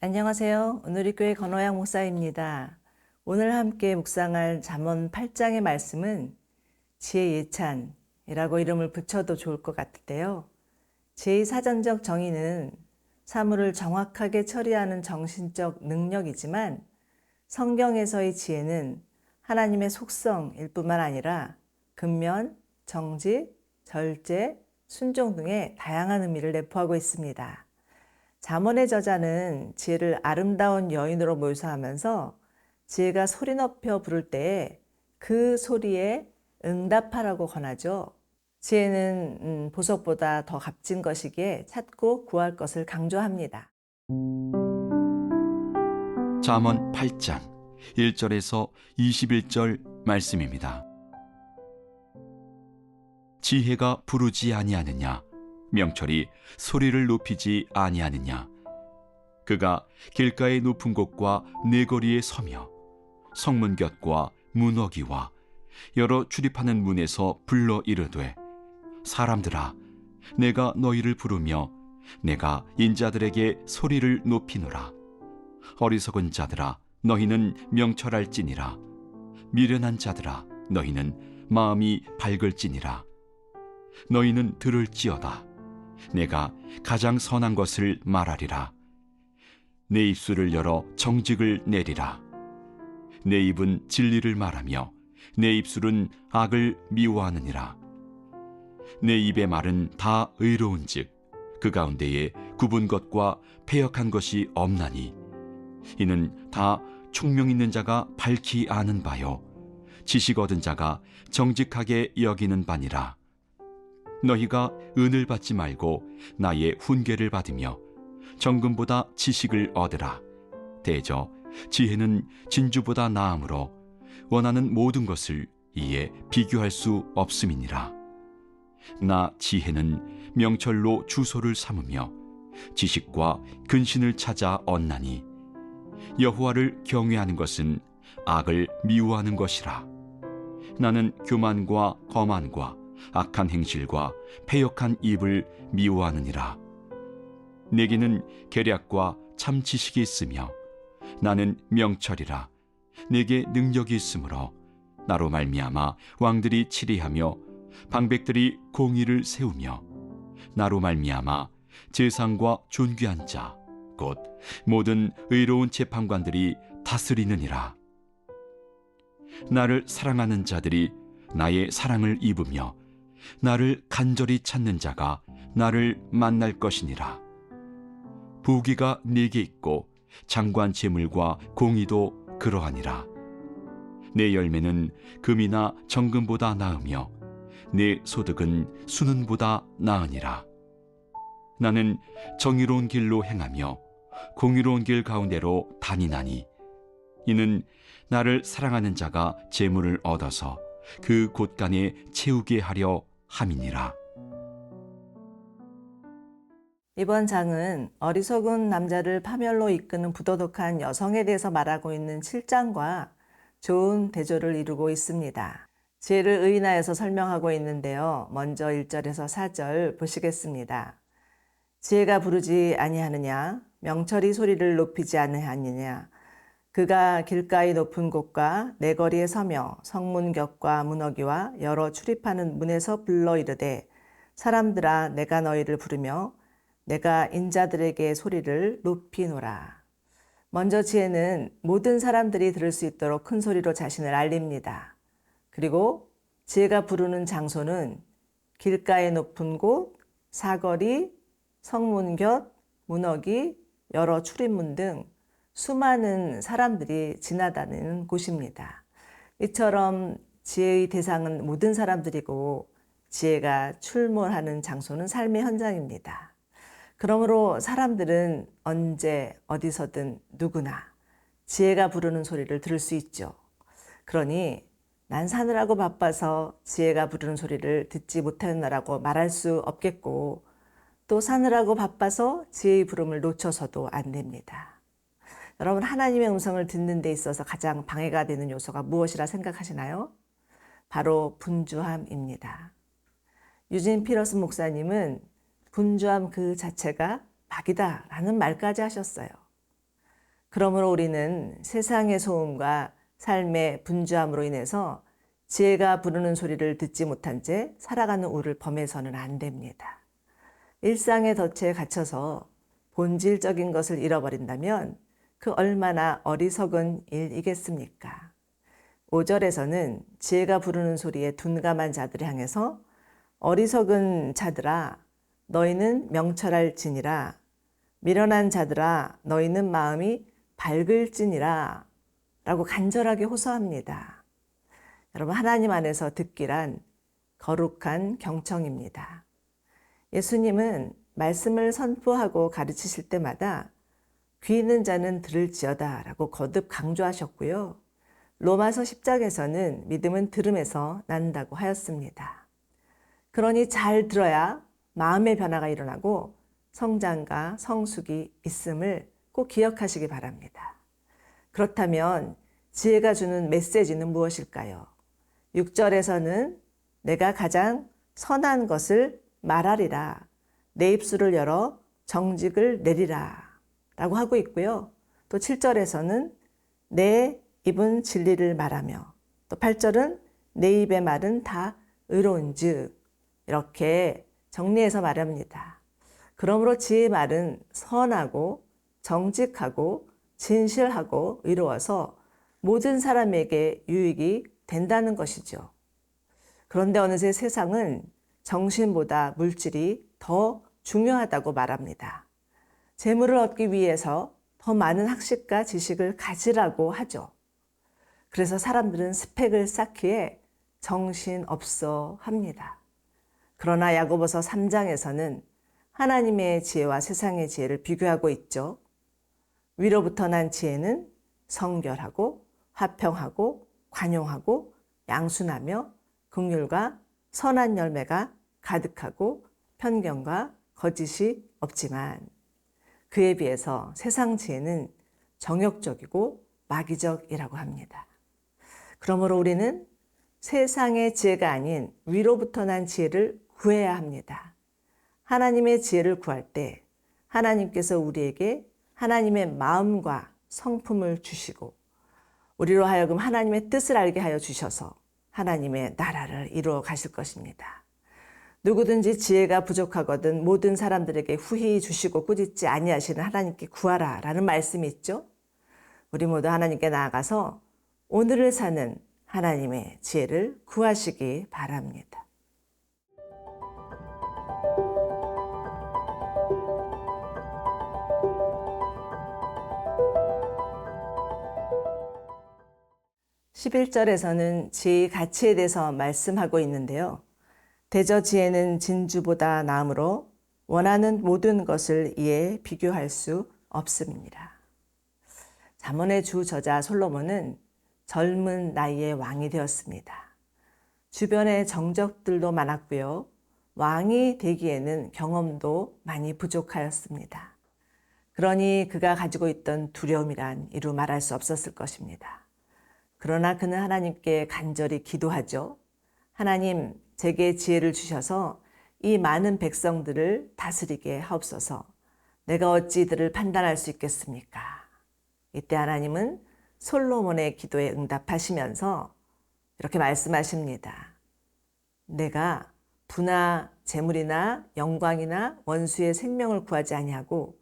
안녕하세요. 오누리교회 건호양 목사입니다. 오늘 함께 묵상할 잠언 8장의 말씀은 지혜 예찬이라고 이름을 붙여도 좋을 것 같은데요. 지혜의 사전적 정의는 사물을 정확하게 처리하는 정신적 능력이지만 성경에서의 지혜는 하나님의 속성일 뿐만 아니라 근면, 정직, 절제, 순종 등의 다양한 의미를 내포하고 있습니다. 잠언의 저자는 지혜를 아름다운 여인으로 묘사하면서 지혜가 소리 높여 부를 때에 그 소리에 응답하라고 권하죠. 지혜는 보석보다 더 값진 것이기에 찾고 구할 것을 강조합니다. 잠언 8장 1절에서 21절 말씀입니다. 지혜가 부르지 아니하느냐, 명철이 소리를 높이지 아니하느냐. 그가 길가의 높은 곳과 네거리에 서며 성문 곁과 문어기와 여러 출입하는 문에서 불러 이르되, 사람들아, 내가 너희를 부르며 내가 인자들에게 소리를 높이노라. 어리석은 자들아, 너희는 명철할지니라. 미련한 자들아, 너희는 마음이 밝을지니라. 너희는 들을지어다. 내가 가장 선한 것을 말하리라. 내 입술을 열어 정직을 내리라. 내 입은 진리를 말하며 내 입술은 악을 미워하느니라. 내 입의 말은 다 의로운즉 그 가운데에 굽은 것과 패역한 것이 없나니, 이는 다 총명 있는 자가 밝히 아는 바요 지식 얻은 자가 정직하게 여기는 바니라. 너희가 은을 받지 말고 나의 훈계를 받으며 정금보다 지식을 얻으라. 대저 지혜는 진주보다 나음으로 원하는 모든 것을 이에 비교할 수 없음이니라. 나 지혜는 명철로 주소를 삼으며 지식과 근신을 찾아 얻나니, 여호와를 경외하는 것은 악을 미워하는 것이라. 나는 교만과 거만과 악한 행실과 패역한 입을 미워하느니라. 내게는 계략과 참 지식이 있으며 나는 명철이라. 내게 능력이 있으므로 나로 말미암아 왕들이 치리하며 방백들이 공의를 세우며 나로 말미암아 제상과 존귀한 자 곧 모든 의로운 재판관들이 다스리느니라. 나를 사랑하는 자들이 나의 사랑을 입으며 나를 간절히 찾는 자가 나를 만날 것이니라. 부귀가 네게 있고 장관 재물과 공의도 그러하니라. 내 열매는 금이나 정금보다 나으며 내 소득은 수는보다 나으니라. 나는 정의로운 길로 행하며 공의로운 길 가운데로 다니나니, 이는 나를 사랑하는 자가 재물을 얻어서 그 곳간에 채우게 하려 함이니라. 이번 장은 어리석은 남자를 파멸로 이끄는 부도덕한 여성에 대해서 말하고 있는 7장과 좋은 대조를 이루고 있습니다. 지혜를 의인하여서 설명하고 있는데요. 먼저 1절에서 4절 보시겠습니다. 지혜가 부르지 아니하느냐, 명철이 소리를 높이지 아니하느냐. 그가 길가의 높은 곳과 네거리에 서며 성문 곁과 문어기와 여러 출입하는 문에서 불러 이르되, 사람들아, 내가 너희를 부르며 내가 인자들에게 소리를 높이노라. 먼저 지혜는 모든 사람들이 들을 수 있도록 큰 소리로 자신을 알립니다. 그리고 지혜가 부르는 장소는 길가의 높은 곳, 사거리, 성문 곁, 문어기, 여러 출입문 등 수많은 사람들이 지나다니는 곳입니다. 이처럼 지혜의 대상은 모든 사람들이고 지혜가 출몰하는 장소는 삶의 현장입니다. 그러므로 사람들은 언제 어디서든 누구나 지혜가 부르는 소리를 들을 수 있죠. 그러니 난 사느라고 바빠서 지혜가 부르는 소리를 듣지 못했나라고 말할 수 없겠고, 또 사느라고 바빠서 지혜의 부름을 놓쳐서도 안 됩니다. 여러분, 하나님의 음성을 듣는 데 있어서 가장 방해가 되는 요소가 무엇이라 생각하시나요? 바로 분주함입니다. 유진 피러스 목사님은 분주함 그 자체가 박이다라는 말까지 하셨어요. 그러므로 우리는 세상의 소음과 삶의 분주함으로 인해서 지혜가 부르는 소리를 듣지 못한 채 살아가는 우리를 범해서는 안 됩니다. 일상의 덫에 갇혀서 본질적인 것을 잃어버린다면 그 얼마나 어리석은 일이겠습니까? 5절에서는 지혜가 부르는 소리에 둔감한 자들을 향해서 어리석은 자들아 너희는 명철할지니라 미련한 자들아 너희는 마음이 밝을지니라 라고 간절하게 호소합니다. 여러분, 하나님 안에서 듣기란 거룩한 경청입니다. 예수님은 말씀을 선포하고 가르치실 때마다 귀 있는 자는 들을지어다 라고 거듭 강조하셨고요. 로마서 10장에서는 믿음은 들음에서 난다고 하였습니다. 그러니 잘 들어야 마음의 변화가 일어나고 성장과 성숙이 있음을 꼭 기억하시기 바랍니다. 그렇다면 지혜가 주는 메시지는 무엇일까요? 6절에서는 내가 가장 선한 것을 말하리라. 내 입술을 열어 정직을 내리라. 라고 하고 있고요. 또 7절에서는 내 입은 진리를 말하며 또 8절은 내 입의 말은 다 의로운 즉 이렇게 정리해서 말합니다. 그러므로 지혜의 말은 선하고 정직하고 진실하고 의로워서 모든 사람에게 유익이 된다는 것이죠. 그런데 어느새 세상은 정신보다 물질이 더 중요하다고 말합니다. 재물을 얻기 위해서 더 많은 학식과 지식을 가지라고 하죠. 그래서 사람들은 스펙을 쌓기에 정신없어 합니다. 그러나 야고보서 3장에서는 하나님의 지혜와 세상의 지혜를 비교하고 있죠. 위로부터 난 지혜는 성결하고 화평하고 관용하고 양순하며 긍휼과 선한 열매가 가득하고 편견과 거짓이 없지만 그에 비해서 세상 지혜는 정욕적이고 마귀적이라고 합니다. 그러므로 우리는 세상의 지혜가 아닌 위로부터 난 지혜를 구해야 합니다. 하나님의 지혜를 구할 때 하나님께서 우리에게 하나님의 마음과 성품을 주시고 우리로 하여금 하나님의 뜻을 알게 하여 주셔서 하나님의 나라를 이루어 가실 것입니다. 누구든지 지혜가 부족하거든 모든 사람들에게 후히 주시고 꾸짖지 아니하시는 하나님께 구하라 라는 말씀이 있죠. 우리 모두 하나님께 나아가서 오늘을 사는 하나님의 지혜를 구하시기 바랍니다. (11절에서는) 지혜의 가치에 대해서 말씀하고 있는데요. 대저 지혜는 진주보다 나으므로 원하는 모든 것을 이에 비교할 수 없습니다. 잠언의 주 저자 솔로몬은 젊은 나이에 왕이 되었습니다. 주변에 정적들도 많았고요. 왕이 되기에는 경험도 많이 부족하였습니다. 그러니 그가 가지고 있던 두려움이란 이루 말할 수 없었을 것입니다. 그러나 그는 하나님께 간절히 기도하죠. 하나님, 제게 지혜를 주셔서 이 많은 백성들을 다스리게 하옵소서. 내가 어찌 이들을 판단할 수 있겠습니까? 이때 하나님은 솔로몬의 기도에 응답하시면서 이렇게 말씀하십니다. 내가 부나 재물이나 영광이나 원수의 생명을 구하지 아니하고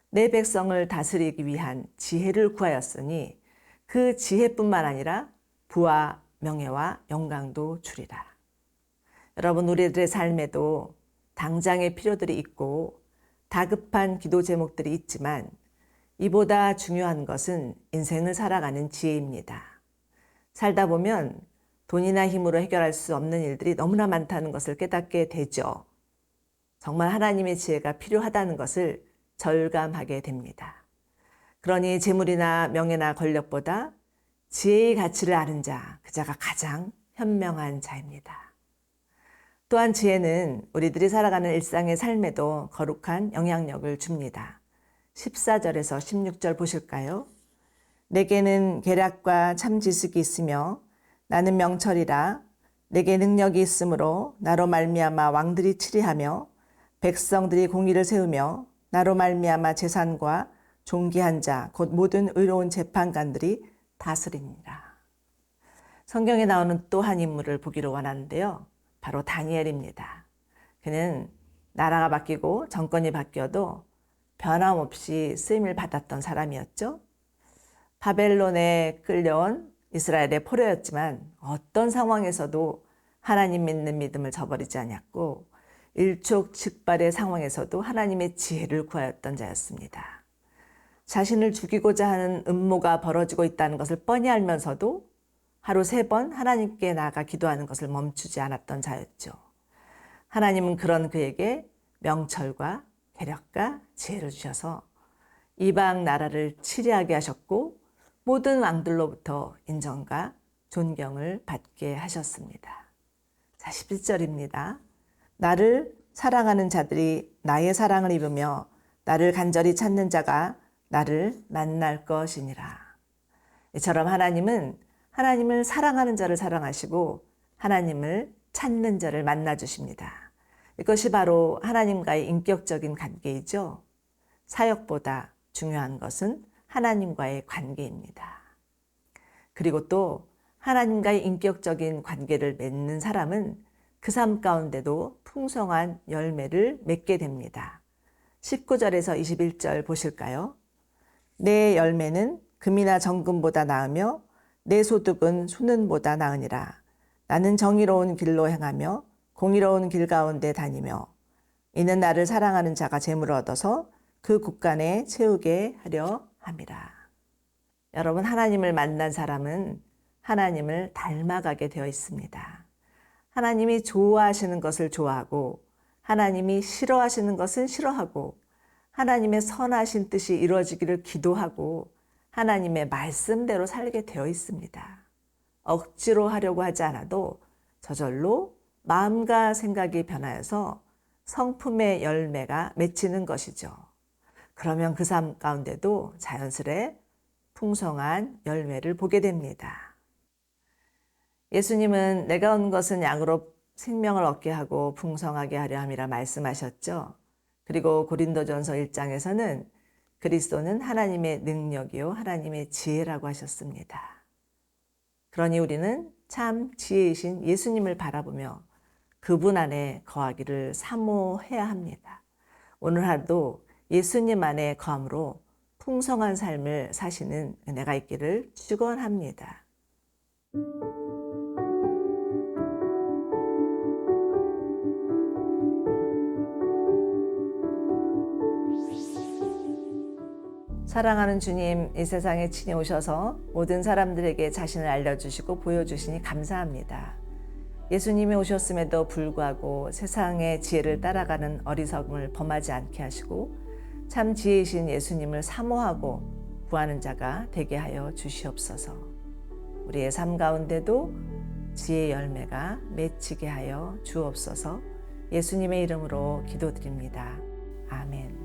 내 백성을 다스리기 위한 지혜를 구하였으니 그 지혜뿐만 아니라 부와 명예와 영광도 주리라. 여러분, 우리들의 삶에도 당장의 필요들이 있고 다급한 기도 제목들이 있지만 이보다 중요한 것은 인생을 살아가는 지혜입니다. 살다 보면 돈이나 힘으로 해결할 수 없는 일들이 너무나 많다는 것을 깨닫게 되죠. 정말 하나님의 지혜가 필요하다는 것을 절감하게 됩니다. 그러니 재물이나 명예나 권력보다 지혜의 가치를 아는 자, 그 자가 가장 현명한 자입니다. 또한 지혜는 우리들이 살아가는 일상의 삶에도 거룩한 영향력을 줍니다. 14절에서 16절 보실까요? 내게는 계략과 참 지식이 있으며 나는 명철이라. 내게 능력이 있으므로 나로 말미암아 왕들이 치리하며 백성들이 공의를 세우며 나로 말미암아 재산과 존귀한 자, 곧 모든 의로운 재판관들이 다스리니라. 성경에 나오는 또 한 인물을 보기를 원하는데요. 바로 다니엘입니다. 그는 나라가 바뀌고 정권이 바뀌어도 변함없이 쓰임을 받았던 사람이었죠. 바벨론에 끌려온 이스라엘의 포로였지만 어떤 상황에서도 하나님 믿는 믿음을 저버리지 않았고 일촉즉발의 상황에서도 하나님의 지혜를 구하였던 자였습니다. 자신을 죽이고자 하는 음모가 벌어지고 있다는 것을 뻔히 알면서도 하루 3번 하나님께 나아가 기도하는 것을 멈추지 않았던 자였죠. 하나님은 그런 그에게 명철과 계력과 지혜를 주셔서 이방 나라를 치리하게 하셨고 모든 왕들로부터 인정과 존경을 받게 하셨습니다. 자, 11절입니다. 나를 사랑하는 자들이 나의 사랑을 입으며 나를 간절히 찾는 자가 나를 만날 것이니라. 이처럼 하나님은 하나님을 사랑하는 자를 사랑하시고 하나님을 찾는 자를 만나주십니다. 이것이 바로 하나님과의 인격적인 관계이죠. 사역보다 중요한 것은 하나님과의 관계입니다. 그리고 또 하나님과의 인격적인 관계를 맺는 사람은 그 삶 가운데도 풍성한 열매를 맺게 됩니다. 19절에서 21절 보실까요? 내 열매는 금이나 정금보다 나으며 내 소득은 수는보다 나으니라. 나는 정의로운 길로 행하며 공의로운 길 가운데 다니며 이는 나를 사랑하는 자가 재물을 얻어서 그 곳간에 채우게 하려 함이라. 여러분, 하나님을 만난 사람은 하나님을 닮아가게 되어 있습니다. 하나님이 좋아하시는 것을 좋아하고 하나님이 싫어하시는 것은 싫어하고 하나님의 선하신 뜻이 이루어지기를 기도하고 하나님의 말씀대로 살게 되어 있습니다. 억지로 하려고 하지 않아도 저절로 마음과 생각이 변하여서 성품의 열매가 맺히는 것이죠. 그러면 그 삶 가운데도 자연스레 풍성한 열매를 보게 됩니다. 예수님은 내가 온 것은 양으로 생명을 얻게 하고 풍성하게 하려 함이라 말씀하셨죠. 그리고 고린도전서 1장에서는 그리스도는 하나님의 능력이요 하나님의 지혜라고 하셨습니다. 그러니 우리는 참 지혜이신 예수님을 바라보며 그분 안에 거하기를 사모해야 합니다. 오늘 하루도 예수님 안에 거함으로 풍성한 삶을 사시는 은혜가 있기를 축원합니다. 사랑하는 주님, 이 세상에 친히 오셔서 모든 사람들에게 자신을 알려주시고 보여주시니 감사합니다. 예수님이 오셨음에도 불구하고 세상의 지혜를 따라가는 어리석음을 범하지 않게 하시고 참 지혜이신 예수님을 사모하고 구하는 자가 되게 하여 주시옵소서. 우리의 삶 가운데도 지혜의 열매가 맺히게 하여 주옵소서. 예수님의 이름으로 기도드립니다. 아멘.